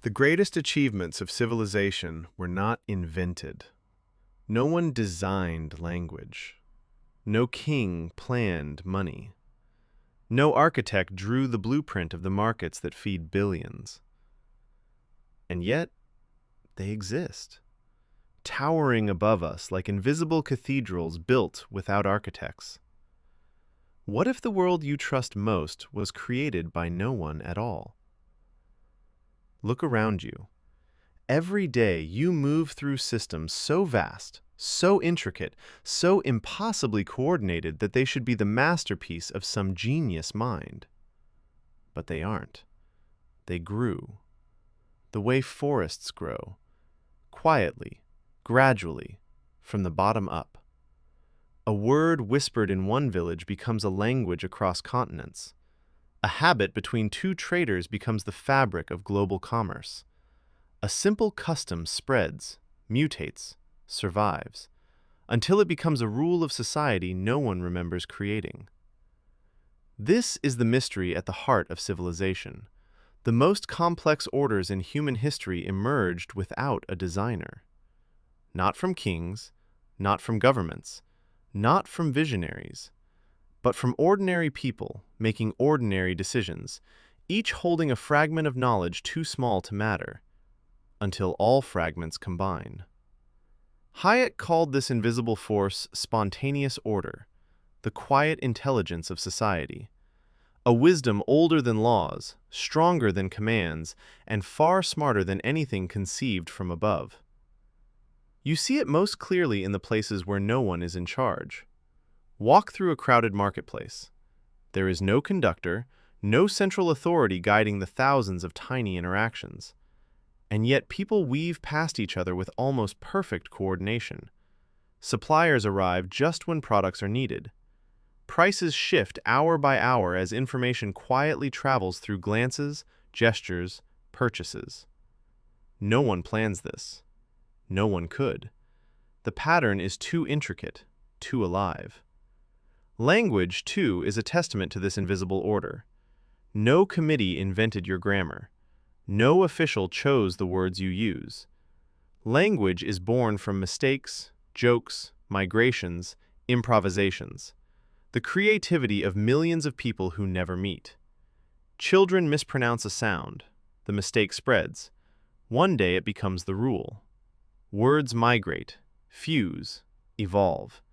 The greatest achievements of civilization were not invented. No one designed language. No king planned money. No architect drew the blueprint of the markets that feed billions. And yet, they exist, towering above us like invisible cathedrals built without architects. What if the world you trust most was created by no one at all? Look around you. Every day you move through systems so vast, so intricate, so impossibly coordinated that they should be the masterpiece of some genius mind. But they aren't. They grew. The way forests grow, quietly, gradually, from the bottom up. A word whispered in one village becomes a language across continents. A habit between two traders becomes the fabric of global commerce. A simple custom spreads, mutates, survives, until it becomes a rule of society no one remembers creating. This is the mystery at the heart of civilization. The most complex orders in human history emerged without a designer. Not from kings, not from governments, not from visionaries, but from ordinary people making ordinary decisions, each holding a fragment of knowledge too small to matter, until all fragments combine. Hayek called this invisible force spontaneous order, the quiet intelligence of society, a wisdom older than laws, stronger than commands, and far smarter than anything conceived from above. You see it most clearly in the places where no one is in charge. Walk through a crowded marketplace. There is no conductor, no central authority guiding the thousands of tiny interactions. And yet people weave past each other with almost perfect coordination. Suppliers arrive just when products are needed. Prices shift hour by hour as information quietly travels through glances, gestures, purchases. No one plans this. No one could. The pattern is too intricate, too alive. Language, too, is a testament to this invisible order. No committee invented your grammar. No official chose the words you use. Language is born from mistakes, jokes, migrations, improvisations, the creativity of millions of people who never meet. Children mispronounce a sound. The mistake spreads. One day it becomes the rule. Words migrate, fuse, evolve.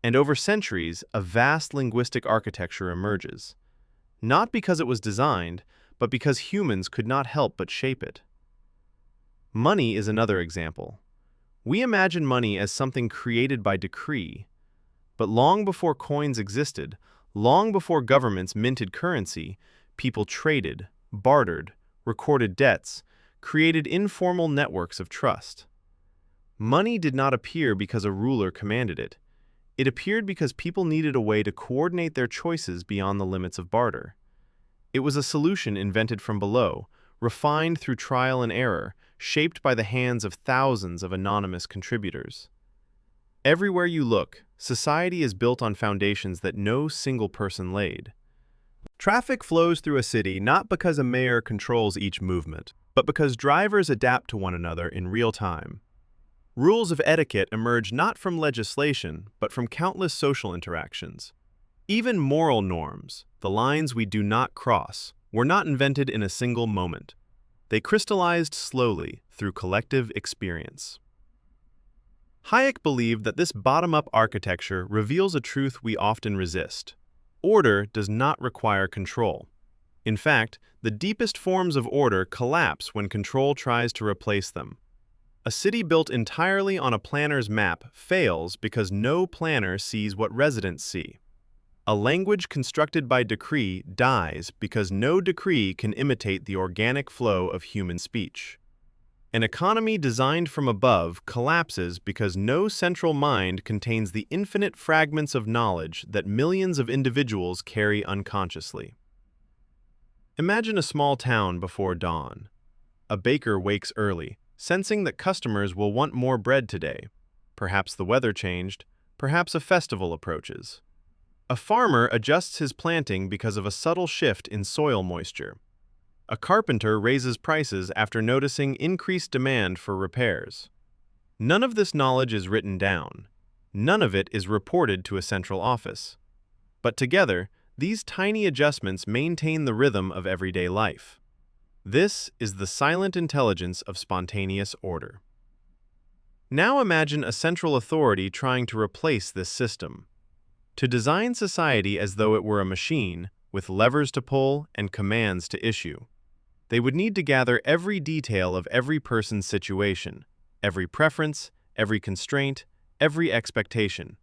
And over centuries, a vast linguistic architecture emerges. Not because it was designed, but because humans could not help but shape it. Money is another example. We imagine money as something created by decree, but long before coins existed, long before governments minted currency, people traded, bartered, recorded debts, created informal networks of trust. Money did not appear because a ruler commanded it. It appeared because people needed a way to coordinate their choices beyond the limits of barter. It was a solution invented from below, refined through trial and error, shaped by the hands of thousands of anonymous contributors. Everywhere you look, society is built on foundations that no single person laid. Traffic flows through a city not because a mayor controls each movement, but because drivers adapt to one another in real time. Rules of etiquette emerge not from legislation, but from countless social interactions. Even moral norms, the lines we do not cross, were not invented in a single moment. They crystallized slowly through collective experience. Hayek believed that this bottom-up architecture reveals a truth we often resist. Order does not require control. In fact, the deepest forms of order collapse when control tries to replace them. A city built entirely on a planner's map fails because no planner sees what residents see. A language constructed by decree dies because no decree can imitate the organic flow of human speech. An economy designed from above collapses because no central mind contains the infinite fragments of knowledge that millions of individuals carry unconsciously. Imagine a small town before dawn. A baker wakes early, sensing that customers will want more bread today. Perhaps the weather changed, perhaps a festival approaches. A farmer adjusts his planting because of a subtle shift in soil moisture. A carpenter raises prices after noticing increased demand for repairs. None of this knowledge is written down. None of it is reported to a central office. But together, these tiny adjustments maintain the rhythm of everyday life. This is the silent intelligence of spontaneous order. Now imagine a central authority trying to replace this system. To design society as though it were a machine, with levers to pull and commands to issue. They would need to gather every detail of every person's situation, every preference, every constraint, every expectation.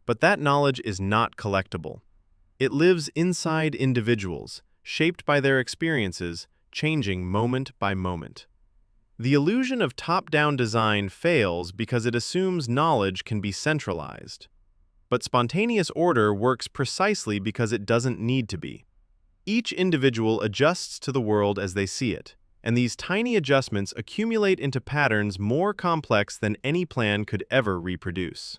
But that knowledge is not collectible. It lives inside individuals, shaped by their experiences, changing moment by moment. The illusion of top-down design fails because it assumes knowledge can be centralized. But spontaneous order works precisely because it doesn't need to be. Each individual adjusts to the world as they see it, and these tiny adjustments accumulate into patterns more complex than any plan could ever reproduce.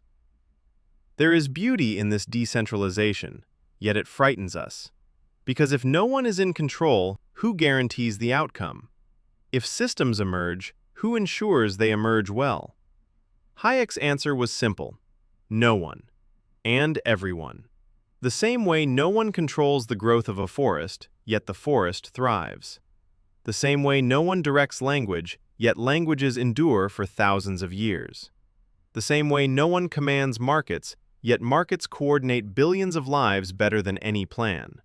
There is beauty in this decentralization, yet it frightens us. Because if no one is in control, who guarantees the outcome? If systems emerge, who ensures they emerge well? Hayek's answer was simple: no one. And everyone. The same way no one controls the growth of a forest, yet the forest thrives. The same way no one directs language, yet languages endure for thousands of years. The same way no one commands markets, yet markets coordinate billions of lives better than any plan.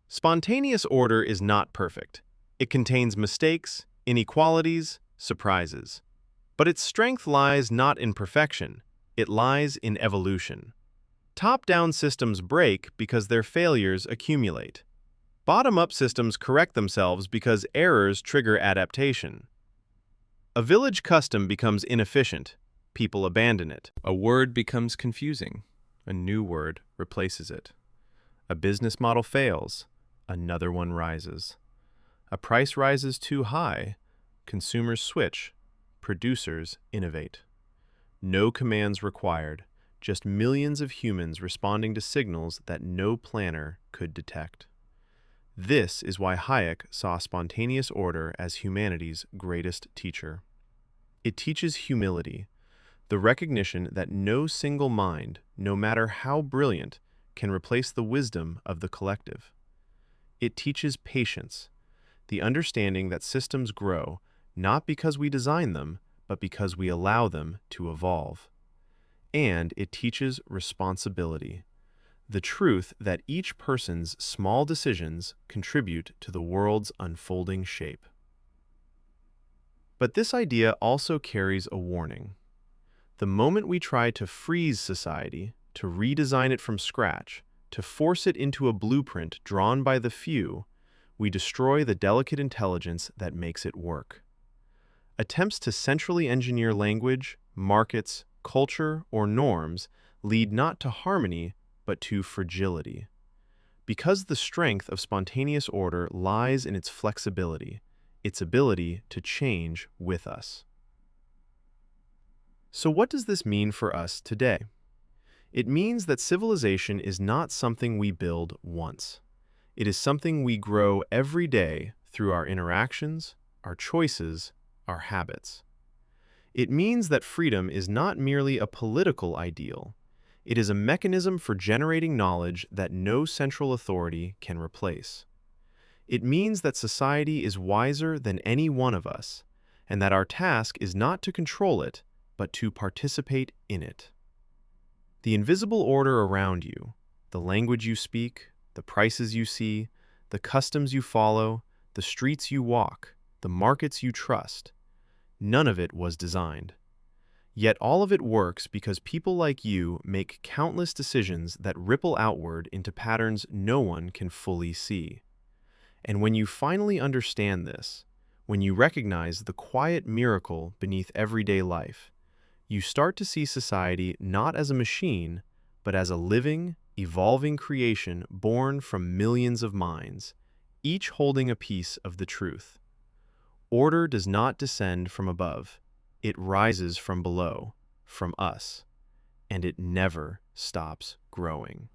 Spontaneous order is not perfect. It contains mistakes, inequalities, surprises. But its strength lies not in perfection, it lies in evolution. Top-down systems break because their failures accumulate. Bottom-up systems correct themselves because errors trigger adaptation. A village custom becomes inefficient. People abandon it. A word becomes confusing. A new word replaces it. A business model fails. Another one rises. A price rises too high. Consumers switch. Producers innovate. No commands required. Just millions of humans responding to signals that no planner could detect. This is why Hayek saw spontaneous order as humanity's greatest teacher. It teaches humility, the recognition that no single mind, no matter how brilliant, can replace the wisdom of the collective. It teaches patience, the understanding that systems grow not because we design them, but because we allow them to evolve. And it teaches responsibility, the truth that each person's small decisions contribute to the world's unfolding shape. But this idea also carries a warning. The moment we try to freeze society, to redesign it from scratch, to force it into a blueprint drawn by the few, we destroy the delicate intelligence that makes it work. Attempts to centrally engineer language, markets, culture, or norms lead not to harmony, but to fragility. Because the strength of spontaneous order lies in its flexibility, its ability to change with us. So what does this mean for us today? It means that civilization is not something we build once. It is something we grow every day through our interactions, our choices, our habits. It means that freedom is not merely a political ideal. It is a mechanism for generating knowledge that no central authority can replace. It means that society is wiser than any one of us, and that our task is not to control it, but to participate in it. The invisible order around you, the language you speak, the prices you see, the customs you follow, the streets you walk, the markets you trust, none of it was designed. Yet all of it works because people like you make countless decisions that ripple outward into patterns no one can fully see. And when you finally understand this, when you recognize the quiet miracle beneath everyday life, you start to see society not as a machine, but as a living, evolving creation born from millions of minds, each holding a piece of the truth. Order does not descend from above. It rises from below, from us, and it never stops growing.